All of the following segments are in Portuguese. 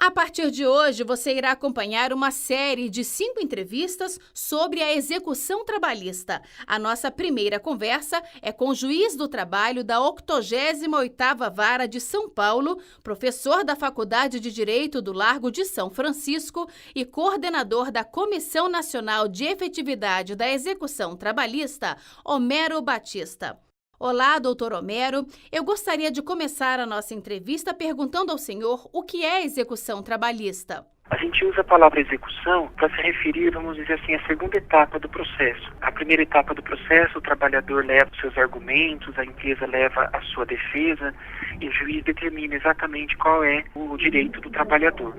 A partir de hoje, você irá acompanhar uma série de 5 entrevistas sobre a execução trabalhista. A nossa primeira conversa é com o juiz do trabalho da 88ª Vara de São Paulo, professor da Faculdade de Direito do Largo de São Francisco e coordenador da Comissão Nacional de Efetividade da Execução Trabalhista, Homero Batista. Olá, doutor Homero. Eu gostaria de começar a nossa entrevista perguntando ao senhor o que é execução trabalhista. A gente usa a palavra execução para se referir, vamos dizer assim, à segunda etapa do processo. A primeira etapa do processo, o trabalhador leva os seus argumentos, a empresa leva a sua defesa e o juiz determina exatamente qual é o direito do trabalhador.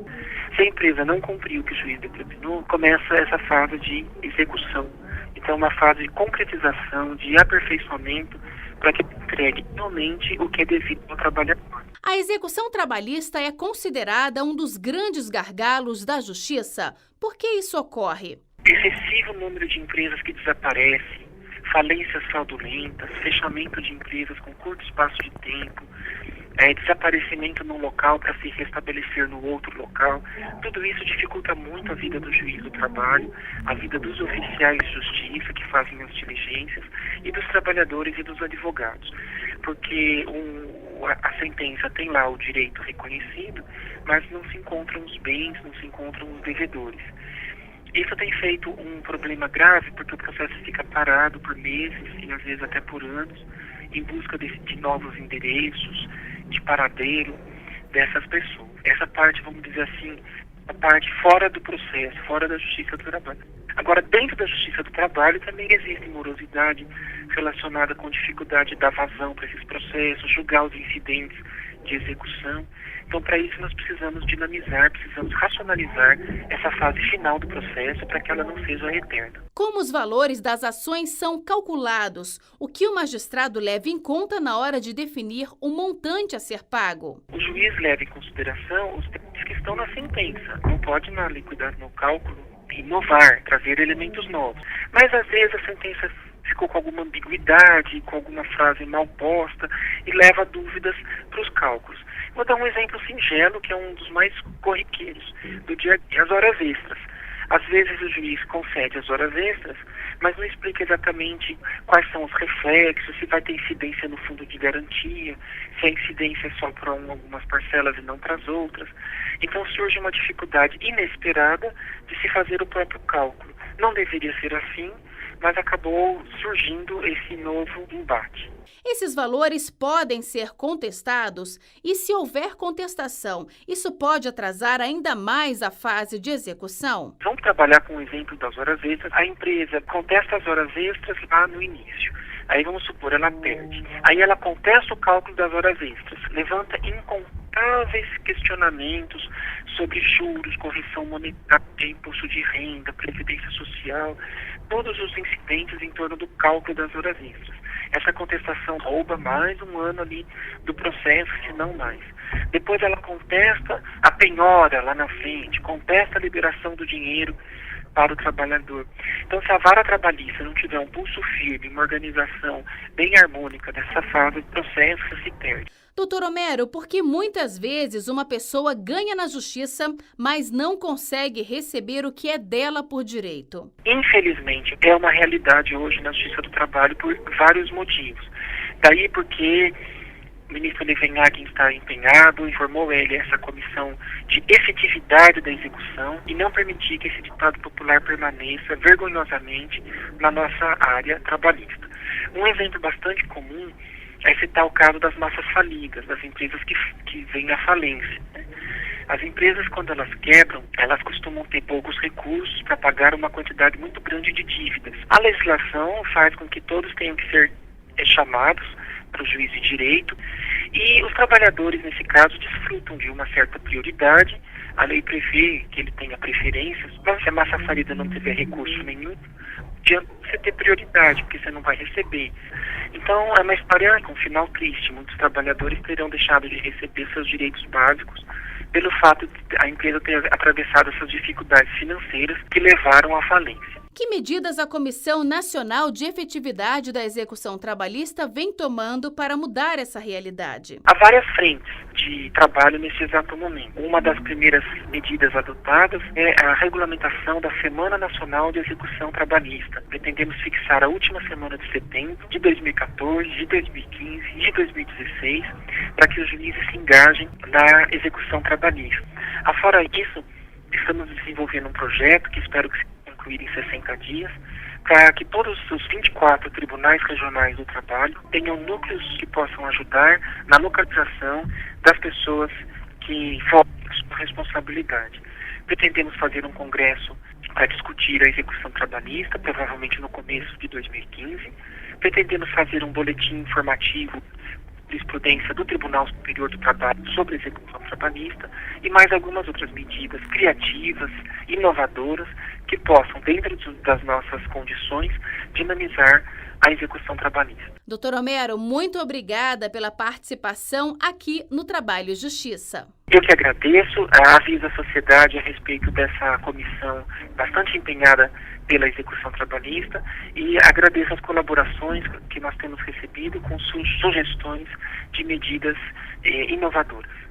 Se a empresa não cumpriu o que o juiz determinou, começa essa fase de execução. Então, uma fase de concretização, de aperfeiçoamento, para que entregue realmente o que é devido ao trabalhador. A execução trabalhista é considerada um dos grandes gargalos da justiça. Por que isso ocorre? Excessivo número de empresas que desaparecem, falências fraudulentas, fechamento de empresas com curto espaço de tempo, desaparecimento num local para se restabelecer no outro local. Tudo isso dificulta muito a vida do juiz do trabalho, a vida dos oficiais de justiça que fazem as diligências e dos trabalhadores e dos advogados. Porque a sentença tem lá o direito reconhecido, mas não se encontram os bens, não se encontram os devedores. Isso tem feito um problema grave porque o processo fica parado por meses e às vezes até por anos em busca de novos endereços, de paradeiro dessas pessoas. Essa parte, vamos dizer assim, a parte fora do processo, fora da justiça do trabalho. Agora, dentro da justiça do trabalho também existe morosidade relacionada com dificuldade de dar vazão para esses processos, julgar os incidentes de execução. Então, para isso, nós precisamos dinamizar, precisamos racionalizar essa fase final do processo para que ela não seja eterna. Como os valores das ações são calculados? O que o magistrado leva em conta na hora de definir o montante a ser pago? O juiz leva em consideração os termos que estão na sentença. Não pode, na liquidez, no cálculo, inovar, trazer elementos novos. Mas, às vezes, a sentença ficou com alguma ambiguidade, com alguma frase mal posta e leva dúvidas para os cálculos. Vou dar um exemplo singelo, que é um dos mais corriqueiros do dia a dia, as horas extras. Às vezes o juiz concede as horas extras, mas não explica exatamente quais são os reflexos, se vai ter incidência no fundo de garantia, se a incidência é só para algumas parcelas e não para as outras. Então surge uma dificuldade inesperada de se fazer o próprio cálculo. Não deveria ser assim, mas acabou surgindo esse novo embate. Esses valores podem ser contestados e, se houver contestação, isso pode atrasar ainda mais a fase de execução? Vamos trabalhar com o exemplo das horas extras. A empresa contesta as horas extras lá no início. Aí vamos supor, ela perde. Aí ela contesta o cálculo das horas extras, levanta incontáveis questionamentos sobre juros, correção monetária, imposto de renda, previdência social, todos os incidentes em torno do cálculo das horas extras. Essa contestação rouba mais um ano ali do processo, se não mais. Depois ela contesta a penhora lá na frente, contesta a liberação do dinheiro para o trabalhador. Então, se a vara trabalhista não tiver um pulso firme, uma organização bem harmônica dessa fase do processo, se perde. Doutor Homero, porque muitas vezes uma pessoa ganha na justiça, mas não consegue receber o que é dela por direito? Infelizmente, é uma realidade hoje na justiça do trabalho por vários motivos. Daí porque o ministro Levenhagen está empenhado, informou ele essa comissão de efetividade da execução e não permitir que esse ditado popular permaneça vergonhosamente na nossa área trabalhista. Um exemplo bastante comum é citar o caso das massas falidas, das empresas que vêm à falência. As empresas, quando elas quebram, elas costumam ter poucos recursos para pagar uma quantidade muito grande de dívidas. A legislação faz com que todos tenham que ser chamados para o juiz de direito e os trabalhadores, nesse caso, desfrutam de uma certa prioridade. A lei prevê que ele tenha preferências, mas se a massa falida não tiver recurso nenhum, adianta você ter prioridade, porque você não vai receber. Então, é uma história com um final triste. Muitos trabalhadores terão deixado de receber seus direitos básicos pelo fato de a empresa ter atravessado essas dificuldades financeiras que levaram à falência. Que medidas a Comissão Nacional de Efetividade da Execução Trabalhista vem tomando para mudar essa realidade? Há várias frentes de trabalho nesse exato momento. Uma das primeiras medidas adotadas é a regulamentação da Semana Nacional de Execução Trabalhista. Pretendemos fixar a última semana de setembro de 2014, de 2015 e de 2016 para que os juízes se engajem na execução trabalhista. Afora isso, estamos desenvolvendo um projeto que espero que se concluir em 60 dias, para que todos os 24 tribunais regionais do trabalho tenham núcleos que possam ajudar na localização das pessoas que fogem sua responsabilidade. Pretendemos fazer um congresso para discutir a execução trabalhista, provavelmente no começo de 2015. Pretendemos fazer um boletim informativo de jurisprudência do Tribunal Superior do Trabalho sobre a execução trabalhista e mais algumas outras medidas criativas, inovadoras, que possam, dentro das nossas condições, dinamizar a execução trabalhista. Doutor Homero, muito obrigada pela participação aqui no Trabalho e Justiça. Eu que agradeço, aviso a sociedade a respeito dessa comissão bastante empenhada pela execução trabalhista e agradeço as colaborações que nós temos recebido com sugestões de medidas inovadoras.